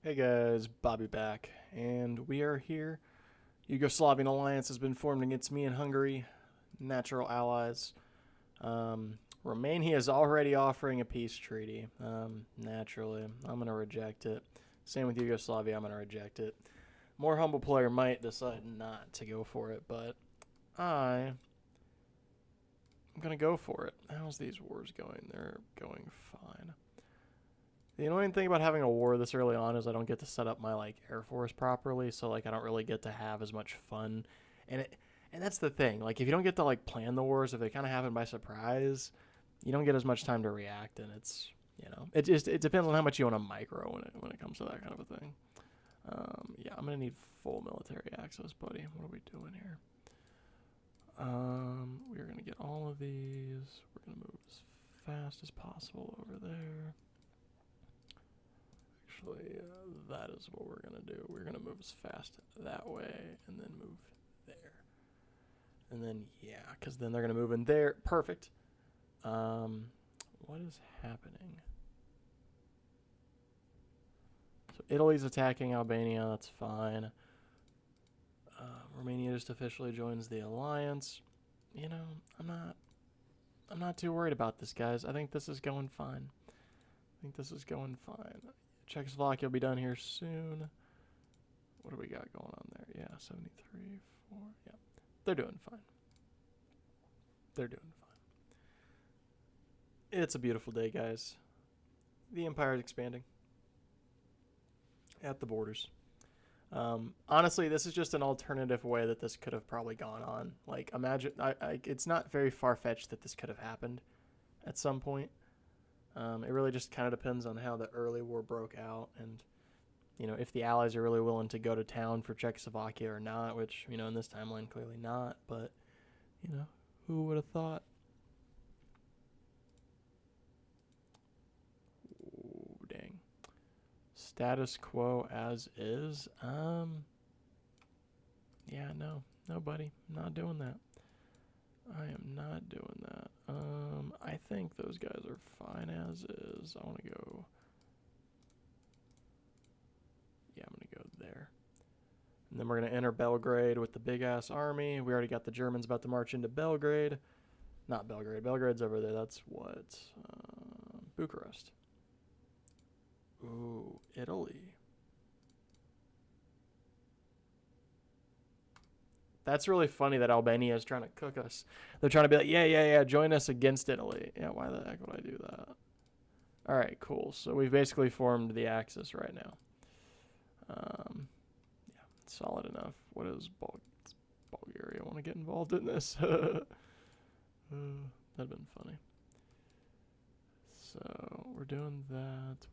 Hey guys, Bobby back, and we are here. Yugoslavian alliance has been formed against me and Hungary, natural allies. Romania is already offering a peace treaty. Naturally, I'm going to reject it. Same with Yugoslavia, I'm going to reject it. More humble player might decide not to go for it, but I'm going to go for it. How's these wars going? They're going fine. The annoying thing about having a war this early on is I don't get to set up my Air Force properly, so I don't really get to have as much fun. And that's the thing. Like if you don't get to plan the wars, if they kind of happen by surprise, you don't get as much time to react, and it depends on how much you want to micro when it comes to that kind of a thing. Yeah, I'm gonna need full military access, buddy. What are we doing here? We're gonna get all of these. We're gonna move as fast as possible over there. Actually, that is what we're going to do. We're going to move as fast that way and then move there. And then, yeah, because then they're going to move in there. Perfect. What is happening? So Italy's attacking Albania. That's fine. Romania just officially joins the alliance. I'm not too worried about this, guys. I think this is going fine. Czechoslovakia will be done here soon. What do we got going on there? Yeah, 73, 4. Yeah, they're doing fine. It's a beautiful day, guys. The empire is expanding at the borders. Honestly, this is just an alternative way that this could have probably gone on. Imagine, it's not very far-fetched that this could have happened at some point. It really just kind of depends on how the early war broke out and, if the Allies are really willing to go to town for Czechoslovakia or not, which, in this timeline, clearly not. But, who would have thought? Ooh, dang. Status quo as is? Yeah, no, buddy. I'm not doing that. I am not doing that. I think those guys are fine as is. I want to go. Yeah, I'm going to go there. And then we're going to enter Belgrade with the big ass army. We already got the Germans about to march into Belgrade. Not Belgrade. Belgrade's over there. That's what? Bucharest. Ooh, Italy. That's really funny that Albania is trying to cook us. They're trying to be like, yeah, join us against Italy. Yeah, why the heck would I do that? All right, cool. So we've basically formed the Axis right now. Yeah, solid enough. What is Bulgaria? Want to get involved in this? That'd been funny. So we're doing that.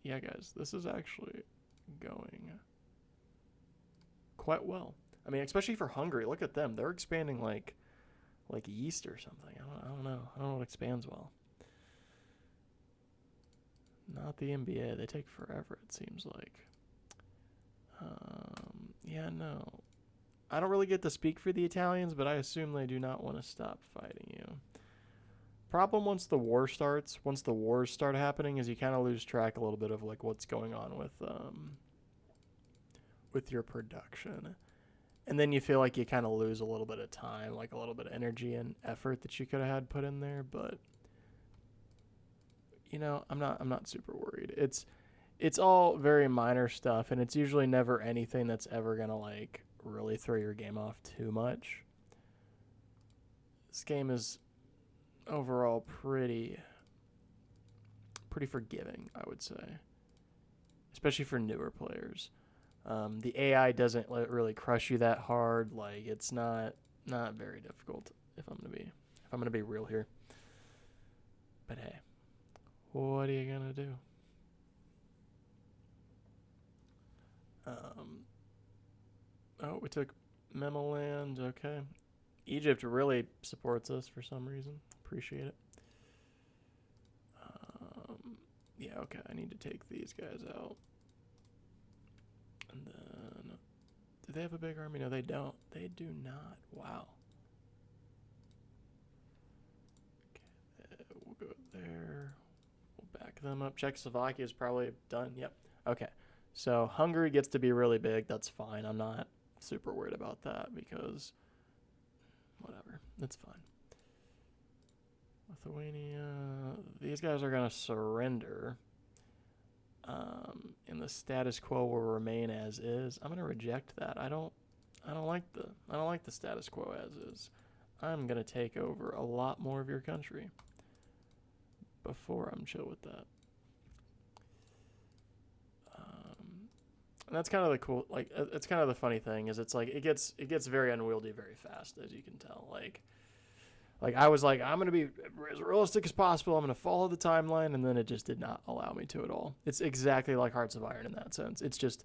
Yeah, guys, this is actually going quite well. I mean, especially for Hungary. Look at them; they're expanding like yeast or something. I don't know. I don't know what expands well. Not the NBA. They take forever. It seems like. Yeah, no. I don't really get to speak for the Italians, but I assume they do not want to stop fighting you. Problem once the wars start happening, is you kind of lose track a little bit of what's going on with your production. And then you feel like you kind of lose a little bit of time, like a little bit of energy and effort that you could have had put in there, but I'm not super worried. It's all very minor stuff, and it's usually never anything that's ever going to really throw your game off too much. This game is overall pretty forgiving, I would say, especially for newer players. The AI doesn't really crush you that hard. It's not very difficult if I'm gonna be real here. But hey, what are you gonna do? Oh, we took Memeland. Okay, Egypt really supports us for some reason. Appreciate it. Yeah, okay. I need to take these guys out. And then, do they have a big army? No, they don't. They do not. Wow. Okay, we'll go there. them up. Czechoslovakia is probably done. Yep. Okay. So Hungary gets to be really big. That's fine. I'm not super worried about that because whatever. It's fine. Lithuania. These guys are going to surrender. And the status quo will remain as is. I'm going to reject that. I don't like the status quo as is. I'm going to take over a lot more of your country before I'm chill with that. And that's kind of the cool, like, it's kind of the funny thing is it's like, it gets very unwieldy very fast, as you can tell. Like I was like, I'm going to be as realistic as possible. I'm going to follow the timeline. And then it just did not allow me to at all. It's exactly like Hearts of Iron in that sense. It's just,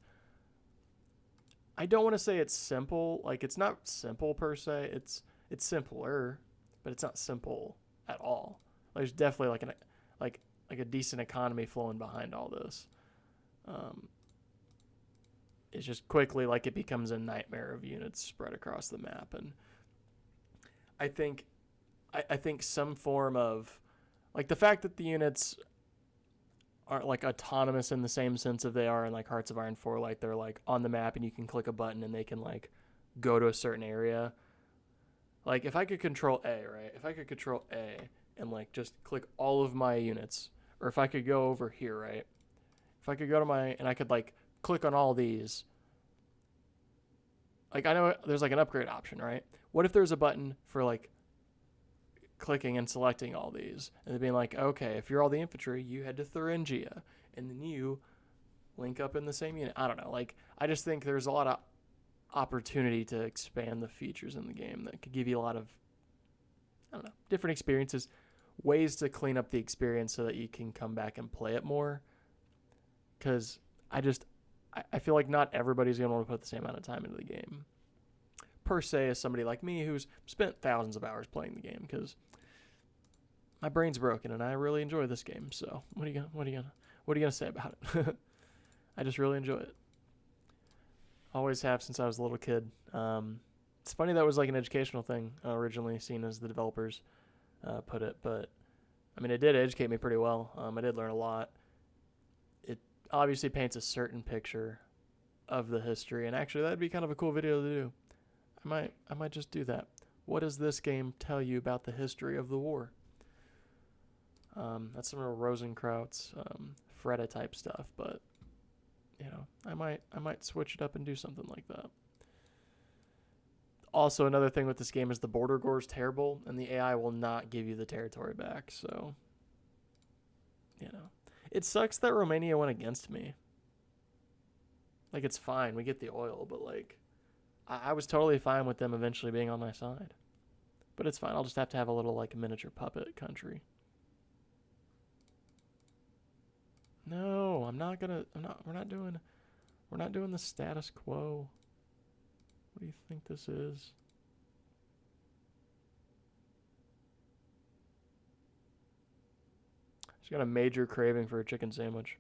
I don't want to say it's simple. Like, it's not simple per se. It's simpler, but it's not simple at all. There's definitely like a decent economy flowing behind all this. It's just quickly like it becomes a nightmare of units spread across the map. And I think some form of, like, the fact that the units aren't like autonomous in the same sense of they are in like Hearts of Iron 4, like they're like on the map and you can click a button and they can like go to a certain area. Like, if I could control A, right? If I could control A and like just click all of my units, or if I could go over here, right? If I could go to and I could like click on all these. Like, I know there's like an upgrade option, right? What if there's a button for like clicking and selecting all these and then being like, okay, if you're all the infantry, you head to Thuringia and then you link up in the same unit. I don't know. Like, I just think there's a lot of opportunity to expand the features in the game that could give you a lot of, I don't know, different experiences, ways to clean up the experience so that you can come back and play it more. Because I feel like not everybody's going to want to put the same amount of time into the game, per se, as somebody like me who's spent thousands of hours playing the game, because my brain's broken and I really enjoy this game. So what are you gonna say about it? I just really enjoy it. Always have since I was a little kid. It's funny that was like an educational thing originally, seen as the developers put it, but I mean, it did educate me pretty well. I did learn a lot. It obviously paints a certain picture of the history, and actually that'd be kind of a cool video to do. I might just do that. What does this game tell you about the history of the war? That's some of Rosenkraut's Freda type stuff, but you know, I might switch it up and do something like that. Also, another thing with this game is the border gore is terrible, and the AI will not give you the territory back. So, you know, it sucks that Romania went against me. Like, it's fine, we get the oil, but like, I was totally fine with them eventually being on my side. But it's fine. I'll just have to have a little like miniature puppet country. No, we're not doing the status quo. What do you think this is? Just got a major craving for a chicken sandwich.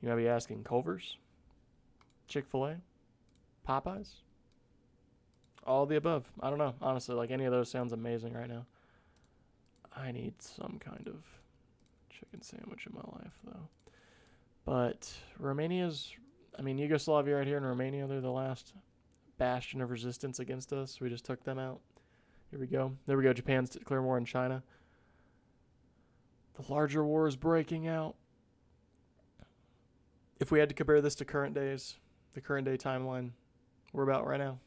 You might be asking, Culver's? Chick-fil-A? Popeyes? All the above. I don't know. Honestly, like, any of those sounds amazing right now. I need some kind of chicken sandwich in my life, though. But Yugoslavia right here in Romania, they're the last bastion of resistance against us. We just took them out. Here we go. There we go. Japan's declaring war in China. The larger war is breaking out. If we had to compare this to current days, the current day timeline we're about right now,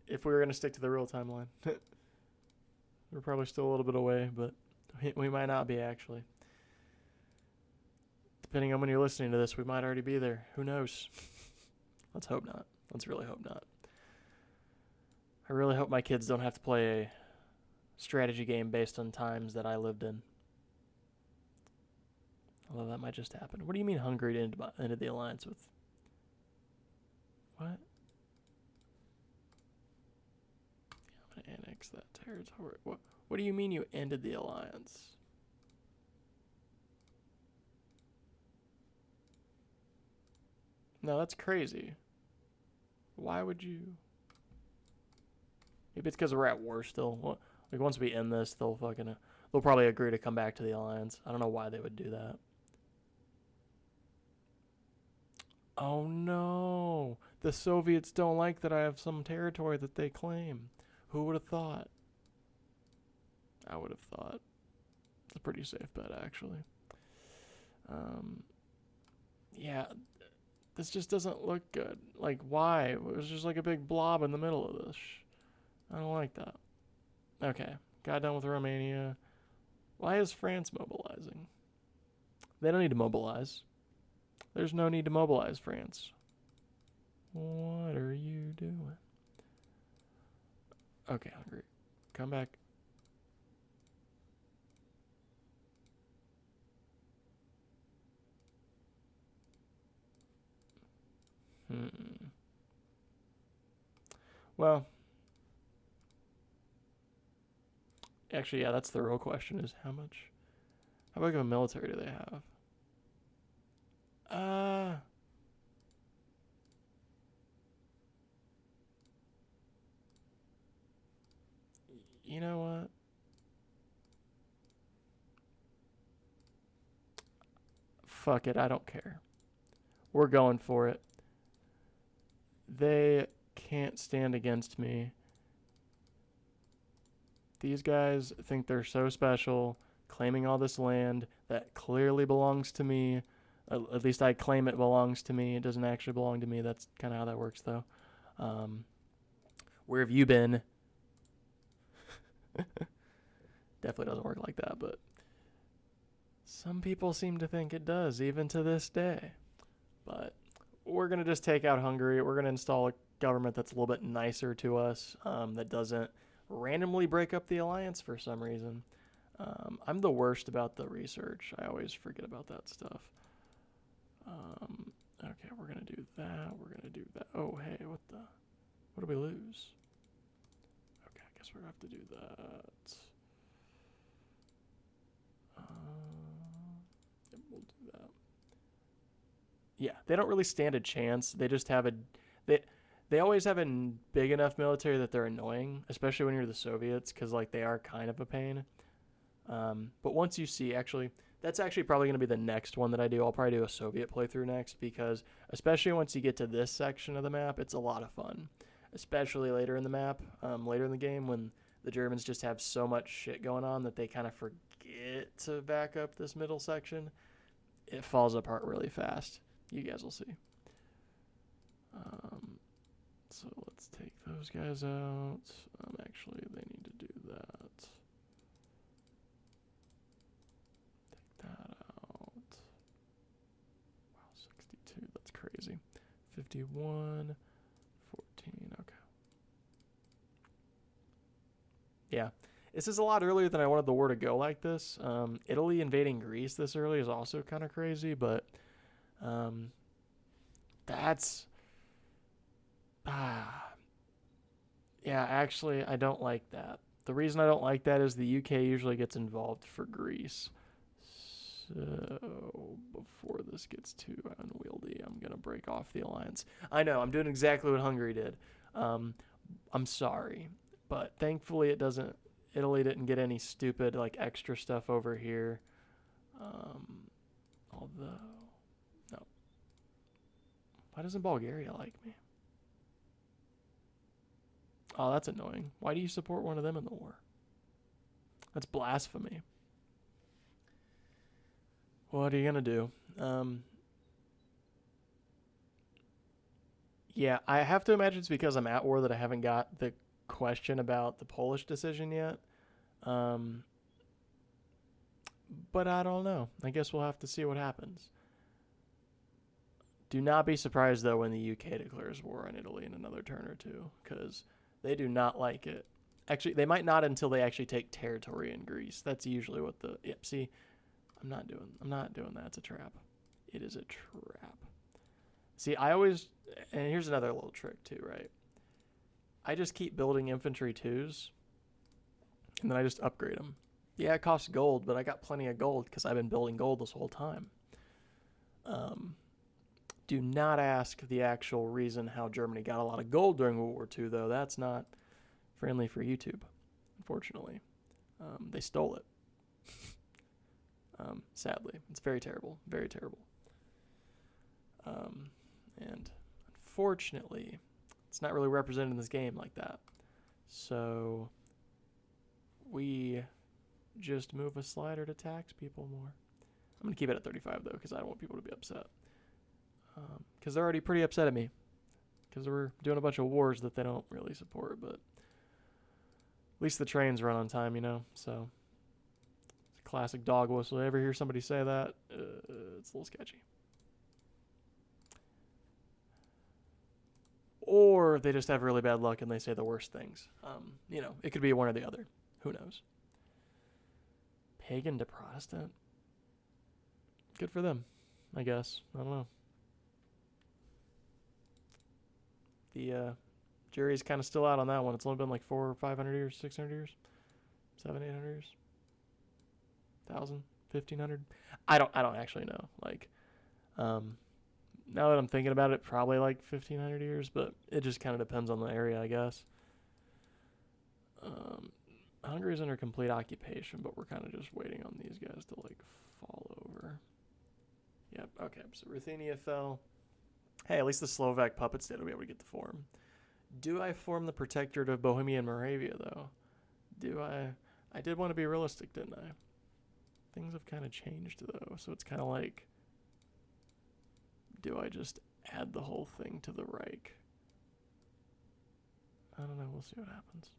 if we were going to stick to the real timeline, we're probably still a little bit away, but we might not be, actually. Depending on when you're listening to this, we might already be there. Who knows? Let's hope not. Let's really hope not. I really hope my kids don't have to play a strategy game based on times that I lived in. Although that might just happen. What do you mean Hungary ended the alliance with? What? I'm going to annex that territory. What do you mean you ended the alliance? No, that's crazy. Why would you? Maybe it's because we're at war still. Like, once we end this, they'll they'll probably agree to come back to the alliance. I don't know why they would do that. Oh no, the Soviets don't like that I have some territory that they claim. Who would have thought? I would have thought. It's a pretty safe bet, actually. Yeah, this just doesn't look good. Like, why? It was just like a big blob in the middle of this. I don't like that. Okay, got done with Romania. Why is France mobilizing? They don't need to mobilize. There's no need to mobilize France. What are you doing? Okay, Hungary. Come back. Well, actually, yeah, that's the real question is how big of a military do they have? You know what? Fuck it, I don't care. We're going for it. They can't stand against me. These guys think they're so special, claiming all this land that clearly belongs to me. At least I claim it belongs to me. It doesn't actually belong to me. That's kind of how that works, though. Where have you been? Definitely doesn't work like that, but some people seem to think it does, even to this day. But we're going to just take out Hungary. We're going to install a government that's a little bit nicer to us, that doesn't randomly break up the alliance for some reason. I'm the worst about the research. I always forget about that stuff. Okay, we're going to do that. We're going to do that. Oh, hey, what do we lose? Okay, I guess we're going to have to do that. We'll do that. Yeah, they don't really stand a chance. They just have they always have a big enough military that they're annoying, especially when you're the Soviets, because like they are kind of a pain. But once you see, actually, that's actually probably going to be the next one that I do. I'll probably do a Soviet playthrough next, because especially once you get to this section of the map, it's a lot of fun. Especially later in the map, later in the game, when the Germans just have so much shit going on that they kind of forget to back up this middle section. It falls apart really fast. You guys will see. So let's take those guys out. Actually, they need to do that. Take that out. Wow, 62. That's crazy. 51, 14. Okay. Yeah. This is a lot earlier than I wanted the war to go like this. Italy invading Greece this early is also kind of crazy, but that's... yeah, actually, I don't like that. The reason I don't like that is the UK usually gets involved for Greece. So, before this gets too unwieldy, I'm going to break off the alliance. I know, I'm doing exactly what Hungary did. I'm sorry, but thankfully Italy didn't get any stupid, like, extra stuff over here. Although, no. Why doesn't Bulgaria like me? Oh, that's annoying. Why do you support one of them in the war? That's blasphemy. What are you going to do? Yeah, I have to imagine it's because I'm at war that I haven't got the question about the Polish decision yet. But I don't know. I guess we'll have to see what happens. Do not be surprised, though, when the UK declares war on Italy in another turn or two, because they do not like it. Actually, they might not until they actually take territory in Greece. That's usually what the... Yep, see, I'm not doing that. It's a trap. It is a trap. See, I always... And here's another little trick, too, right? I just keep building infantry 2s, and then I just upgrade them. Yeah, it costs gold, but I got plenty of gold because I've been building gold this whole time. Do not ask the actual reason how Germany got a lot of gold during World War II, though. That's not friendly for YouTube, unfortunately. They stole it. Sadly, it's very terrible, very terrible. And unfortunately, it's not really represented in this game like that. So we just move a slider to tax people more. I'm gonna keep it at 35 though, because I don't want people to be upset. Because they're already pretty upset at me, because we're doing a bunch of wars that they don't really support. But at least the trains run on time, you know. So it's a classic dog whistle. Ever hear somebody say that? It's a little sketchy. Or they just have really bad luck and they say the worst things. You know, it could be one or the other. Who knows? Pagan to Protestant? Good for them, I guess. I don't know. The jury's kind of still out on that one. It's only been like 400 or 500 years, 600 years, 700, 800 years, 1,000, 1,500. I don't actually know. Like, now that I'm thinking about it, probably like 1,500 years, but it just kind of depends on the area, I guess. Hungary's under complete occupation, but we're kind of just waiting on these guys to like fall over. Yep, okay, so Ruthenia fell. Hey, at least the Slovak puppet state will be able to get the form. Do I form the Protectorate of Bohemia and Moravia, though? Do I? I did want to be realistic, didn't I? Things have kind of changed, though, so it's kind of like, do I just add the whole thing to the Reich? I don't know. We'll see what happens.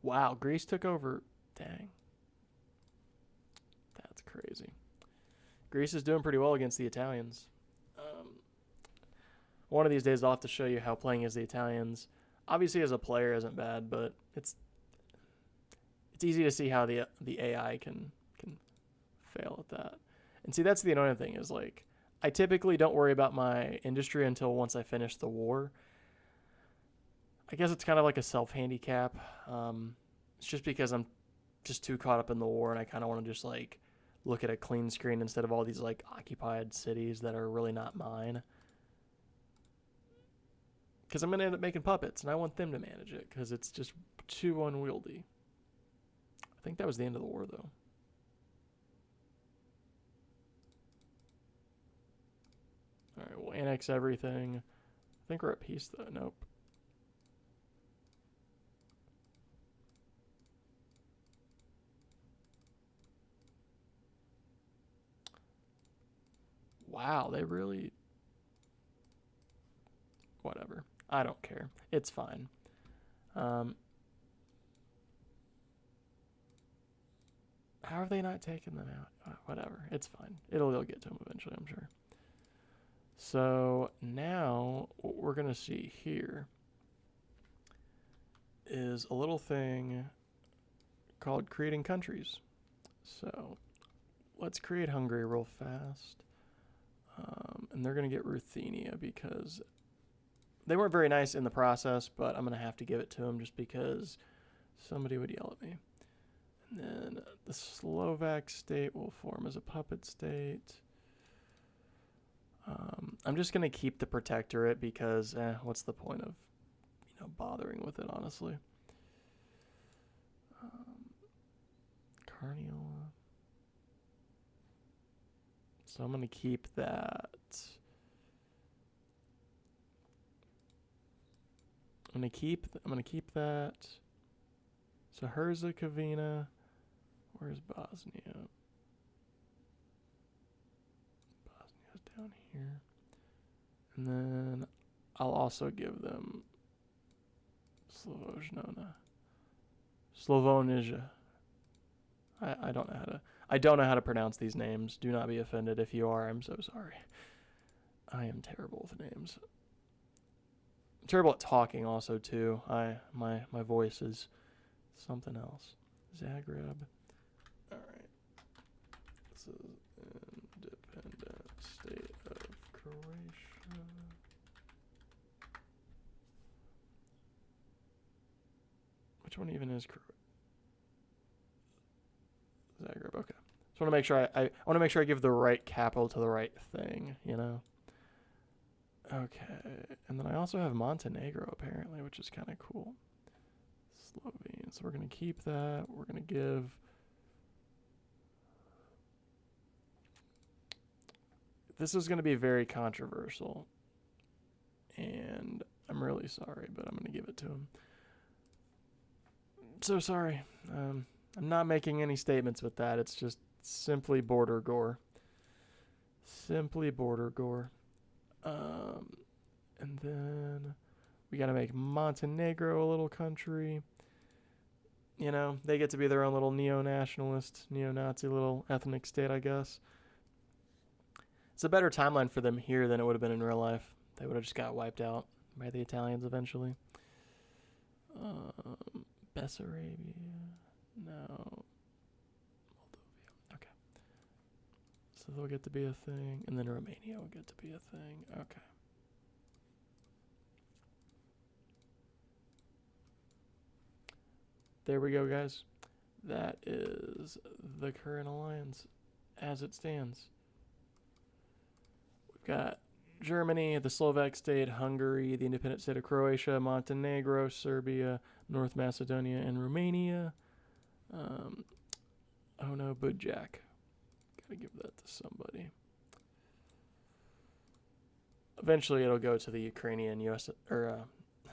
Wow, Greece took over. Dang. That's crazy. Greece is doing pretty well against the Italians. One of these days I'll have to show you how playing as the Italians, obviously as a player, isn't bad, but it's easy to see how the AI can fail at that. And see, that's the annoying thing is, like, I typically don't worry about my industry until once I finish the war. I guess it's kind of like a self-handicap. It's just because I'm just too caught up in the war and I kind of want to just, like, look at a clean screen instead of all these, like, occupied cities that are really not mine. Because I'm going to end up making puppets and I want them to manage it because it's just too unwieldy. I think that was the end of the war, though. Alright, we'll annex everything. I think we're at peace, though. Nope. Wow, they really... Whatever. I don't care. It's fine. How have they not taken them out? Whatever. It's fine. It'll get to them eventually, I'm sure. So now what we're going to see here is a little thing called creating countries. So let's create Hungary real fast. And they're going to get Ruthenia because they weren't very nice in the process, but I'm going to have to give it to them just because somebody would yell at me. And then the Slovak state will form as a puppet state. I'm just going to keep the Protectorate because, what's the point of, bothering with it, honestly. Carniola. So I'm going to keep that. I'm going to keep that. So Herzegovina. Where's Bosnia? Bosnia's down here. And then I'll also give them Slavonia. I don't know how to pronounce these names. Do not be offended. If you are, I'm so sorry. I am terrible with names. I'm terrible at talking also too. My voice is something else. Zagreb. Alright. This is independent state of Croatia. Which one even is Croatia? Zagreb, okay. Just want to make sure I want to make sure I give the right capital to the right thing, Okay. And then I also have Montenegro apparently, which is kind of cool. Slovene. So we're going to keep that. We're going to give... This is going to be very controversial. And I'm really sorry, but I'm going to give it to him. So sorry. I'm not making any statements with that. It's just simply border gore. Simply border gore. And then we got to make Montenegro a little country. You know, they get to be their own little neo-nationalist, neo-Nazi little ethnic state, I guess. It's a better timeline for them here than it would have been in real life. They would have just got wiped out by the Italians eventually. Bessarabia. No. Moldavia. Okay. So they'll get to be a thing. And then Romania will get to be a thing. Okay. There we go, guys. That is the current alliance as it stands. We've got Germany, the Slovak state, Hungary, the independent state of Croatia, Montenegro, Serbia, North Macedonia, and Romania. Oh no, Budjak. Gotta give that to somebody. Eventually it'll go to the Ukrainian USSR.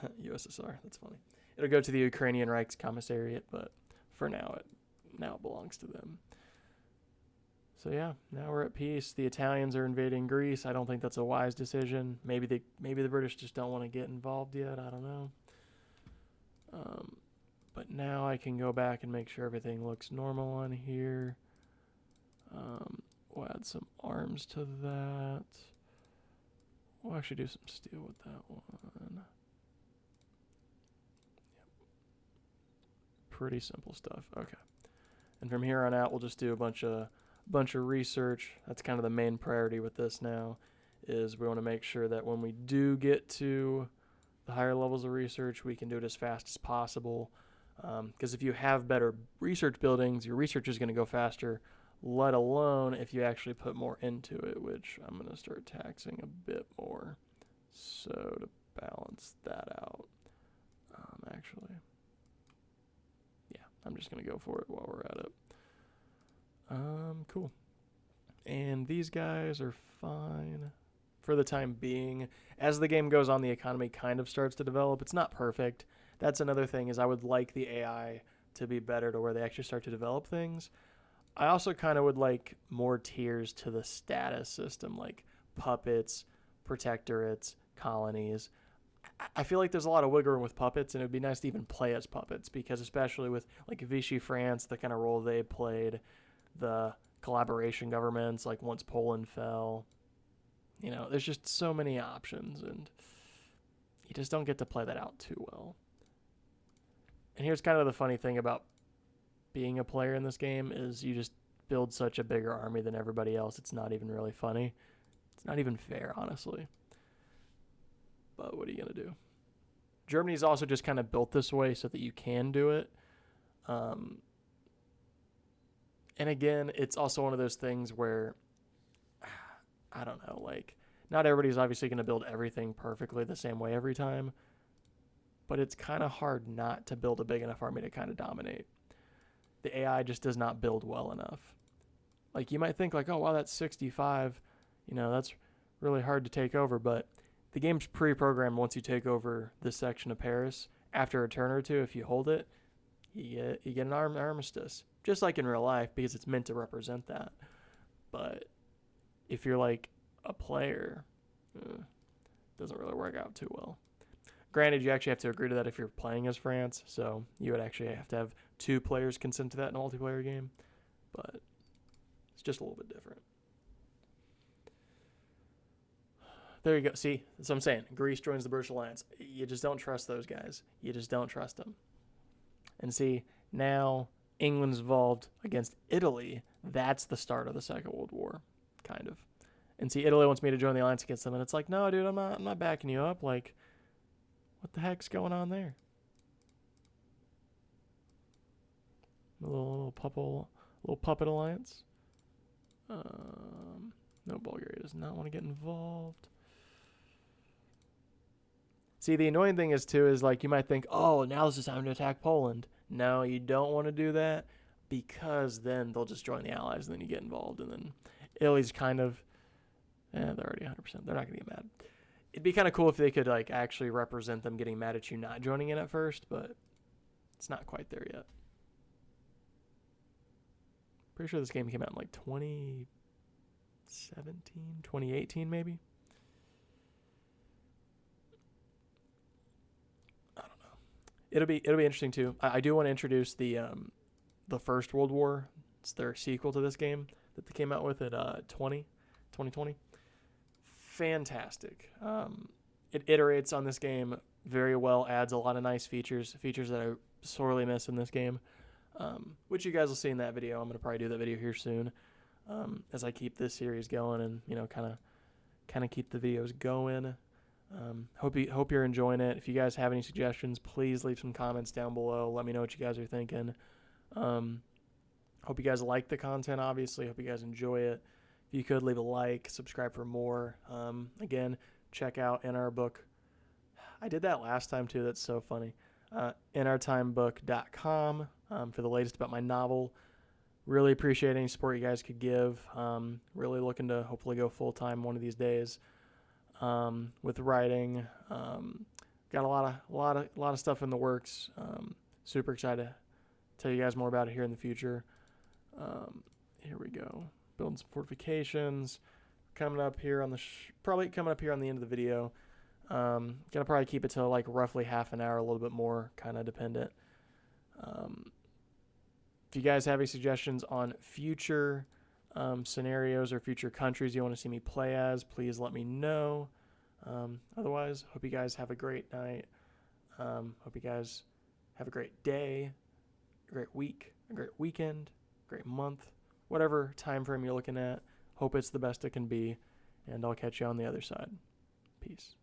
That's funny. It'll go to the Ukrainian Reichskommissariat, but for now it belongs to them. So yeah, now we're at peace. The Italians are invading Greece. I don't think that's a wise decision. Maybe the British just don't want to get involved yet. I don't know. But now I can go back and make sure everything looks normal on here. We'll add some arms to that. We'll actually do some steel with that one. Yep. Pretty simple stuff. Okay. And from here on out, we'll just do a bunch of research. That's kind of the main priority with this now, is we want to make sure that when we do get to the higher levels of research, we can do it as fast as possible. Because if you have better research buildings, your research is going to go faster, let alone if you actually put more into it, which I'm going to start taxing a bit more. So to balance that out, actually, yeah, I'm just going to go for it while we're at it. Cool. And these guys are fine for the time being. As the game goes on, the economy kind of starts to develop. It's not perfect. That's another thing, is I would like the AI to be better to where they actually start to develop things. I also kind of would like more tiers to the status system, like puppets, protectorates, colonies. I feel like there's a lot of wiggle room with puppets, and it would be nice to even play as puppets, because especially with like Vichy France, the kind of role they played, the collaboration governments, like once Poland fell, you know, there's just so many options, and you just don't get to play that out too well. And here's kind of the funny thing about being a player in this game, is you just build such a bigger army than everybody else. It's not even really funny. It's not even fair, honestly. But what are you going to do? Germany's also just kind of built this way so that you can do it. And again, it's also one of those things where, I don't know, like, not everybody's obviously going to build everything perfectly the same way every time, but it's kind of hard not to build a big enough army to kind of dominate. The AI just does not build well enough. Like, you might think like, oh, wow, that's 65. You know, that's really hard to take over, but the game's pre-programmed. Once you take over this section of Paris, after a turn or two, if you hold it, you get an armistice. Just like in real life, because it's meant to represent that. But if you're like a player, it doesn't really work out too well. Granted, you actually have to agree to that if you're playing as France, so you would actually have to have 2 players consent to that in a multiplayer game, but it's just a little bit different. There you go. See, that's what I'm saying. Greece joins the British Alliance. You just don't trust those guys. You just don't trust them. And see, now England's involved against Italy. That's the start of the Second World War, kind of. And see, Italy wants me to join the alliance against them, and it's like, no, dude, I'm not backing you up. Like, what the heck's going on there? A little puppet alliance. No, Bulgaria does not want to get involved. See, the annoying thing is too is like you might think, oh, now's the time to attack Poland. No, you don't want to do that because then they'll just join the Allies and then you get involved and then Italy's kind of, they're already 100%. They're not gonna get mad. It'd be kind of cool if they could like actually represent them getting mad at you not joining in at first, but it's not quite there yet. Pretty sure this game came out in like 2017, 2018 maybe. I don't know. It'll be interesting too. I do want to introduce the First World War. It's their sequel to this game that they came out with at 2020. Fantastic. It iterates on this game very well, adds a lot of nice features that I sorely miss in this game, which you guys will see in that video. I'm going to probably do that video here soon as I keep this series going and, you know, kind of keep the videos going. Hope you're enjoying it. If you guys have any suggestions, please leave some comments down below. Let me know what you guys are thinking. Hope you guys like the content, obviously. Hope you guys enjoy it. If you could, leave a like, subscribe for more. Again, check out In Our Book. I did that last time, too. That's so funny. inOurTimeBook.com for the latest about my novel. Really appreciate any support you guys could give. Really looking to hopefully go full-time one of these days with writing. Got a lot of stuff in the works. Super excited to tell you guys more about it here in the future. Here we go. Building some fortifications. Coming up here on the probably coming up here on the end of the video. Gonna probably keep it to like roughly half an hour, a little bit more, kind of dependent. If you guys have any suggestions on future scenarios or future countries you want to see me play as, please let me know. Otherwise, hope you guys have a great night. Hope you guys have a great day, a great week, a great weekend, a great month, whatever time frame you're looking at. Hope it's the best it can be, and I'll catch you on the other side. Peace.